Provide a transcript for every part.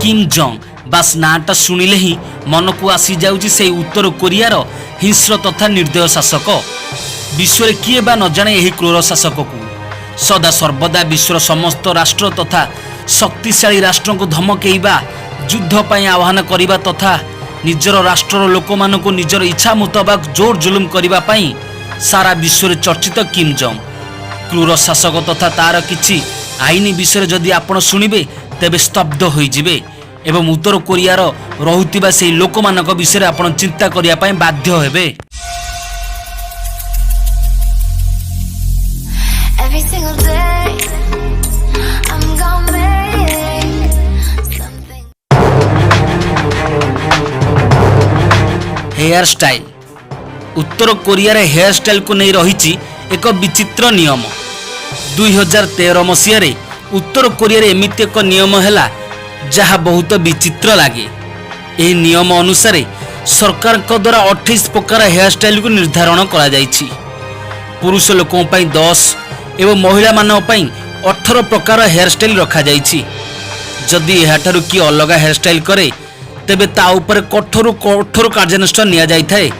Kim Jong बास नाटा शुणिले ही मन को आसी जाउची से उत्तर कोरियार हिंस्र तथा निर्दय शासक। विश्व किए बा न जाने यही क्रूर शासक को सदा सर्वदा विश्वर समस्त राष्ट्र तथा शक्तिशाली राष्ट्र को धमकेइबा युद्ध पाई आह्वान करिबा तथा निजर राष्ट्र लोक मान को निजर इच्छा मुताबिक जोर जुलुम करिबा पाई सारा विश्व चर्चित किम जोंग क्रूर शासक तथा तार किछि आईन विषय जदि आपण शुणिबे तेबे स्तब्ध होइजिबे एवं उत्तर कोरियार रहुतिबा सेही लोक मानक विषय आपण चिंता करिया पाई बाध्य हेबे। Every single day, I'm gonna make something. Hair style उत्तर कोरियार हेयर स्टाइल को नहीं रही एक विचित्र नियम। 2013 मसीह उत्तर कोरियार एमिति एक नियम है जहाँ बहुत विचित्र लगे। यह नियम अनुसार सरकार द्वारा 28 प्रकार हेयर स्टाइल को निर्धारण करा जाइछि। पुरुष लोकों पई 10 एवं महिला मानों पई 18 प्रकार हेयर स्टाइल रखा जाइछि। जदि एहाठारु कि अलग हेयर स्टाइल करे तेबे ता ऊपर कठोर कठोर कार्यानुष्ठान निया जाइथाय।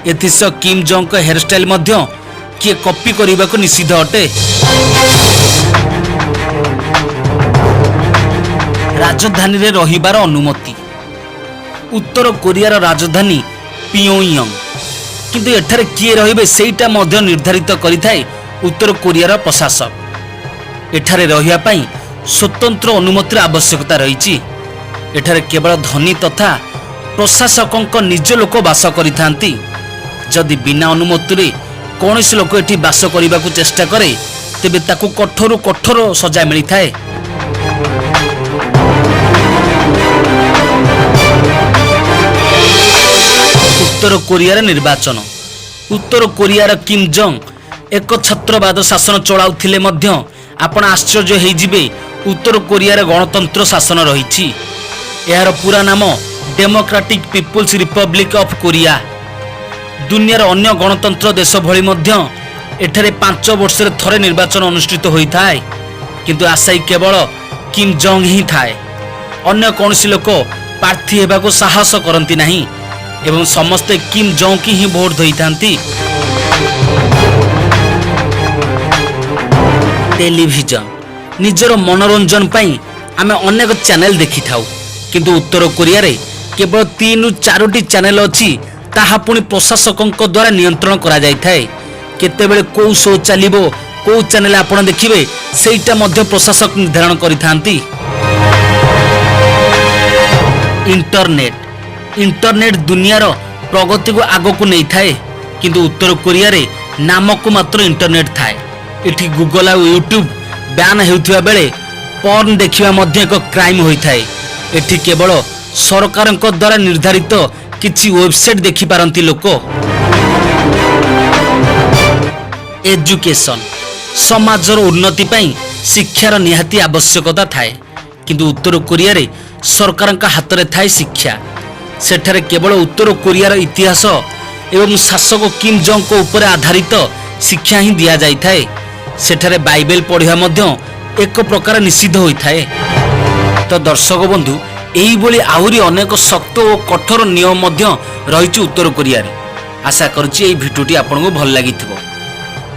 एथिस किम जोंग को हेयर स्टाइल मध्य किए कॉपी करने को निषिद्ध अटे। राजधानी रे रहिबार अनुमति उत्तर कोरियार राजधानी पियोंगयांग किंतु एठारे किए रहिबे सेटा मध्य निर्धारित करिथाय उत्तर कोरियार प्रशासक। एठारे रहिया पई स्वतंत्र अनुमतिर आवश्यकता रहिछि। एठारे केवल धनी तथा प्रशासकଙ୍କ निज लोक वास करिथांती। जदि बिना अनुमति कौन लोक एठी वास करने को चेष्टा करे तेबे ताकू कठोर कठोर सजा मिलता है। उत्तर कोरियार निर्वाचन उत्तर कोरियार किम जोंग एक छत्रवाद शासन चलाउथिले मध्य आपण आश्चर्य होइजिबे उत्तर कोरियार गणतंत्र शासन रहिछि। यार पूरा नाम Democratic People's Republic of Korea. दुनियार अन्य गणतंत्र देश भली मध्य एठारे 5 वर्ष थरे निर्वाचन अनुष्ठित होता है किंतु आशाई केवल किम जोंग ही थाए। अन्य कौन लोक प्रार्थी होगा को साहस करती नहीं एवं समस्ते किम जोंग की ही भोट देइथांती। टेलीविजन निजर मनोरंजन पाई आमे अनेक चैनल देखि थाउ किंतु उत्तर कोरिया रे केवल 3 ରୁ 4टी चैनल अछि ताहा पुणी प्रशासकों द्वारा नियंत्रण करा जाय थाए। केतेबेले को शो चलिबो को चैनल आपण देखिबे सेटा मध्य प्रशासक निर्धारण करिथांती। इंटरनेट दुनियार प्रगति को आगो को नहीं थाए किंतु उत्तर कोरिया रे नाम को मात्र इंटरनेट थाए। एठी गूगल और यूट्यूब बैन हेउथिबा बेले पर्न देखिबा मध्य एक क्राइम होई थाए। एठी केवल सरकारक द्वारा निर्धारित किछि वेबसाइट देखि पारंती लोक। एजुकेशन समाजर उन्नति पाई शिक्षार निहाती आवश्यकता थाए किंतु उत्तर कोरिया रे सरकारक हाथ रे थाए शिक्षा। सेठारे केवल उत्तर कोरियार इतिहास एवं शासक किम जोंग को ऊपर आधारित शिक्षा ही दिया जाय थाए। सेठारे बाइबल पढ़िया मध्य एक प्रकार निषिद्ध होता है। तो दर्शक बंधु यही भली आहुरी अनेक शक्त और कठोर नियम मध्य रही उत्तर कोरिया रे। आशा करुच्ची यही भिडियोटी आपको भल लगी।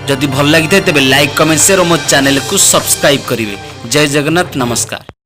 जदि भल लगी तेबे लाइक कमेंट शेयर और मो चैनल को सब्सक्राइब करेंगे। जय जगन्नाथ, नमस्कार।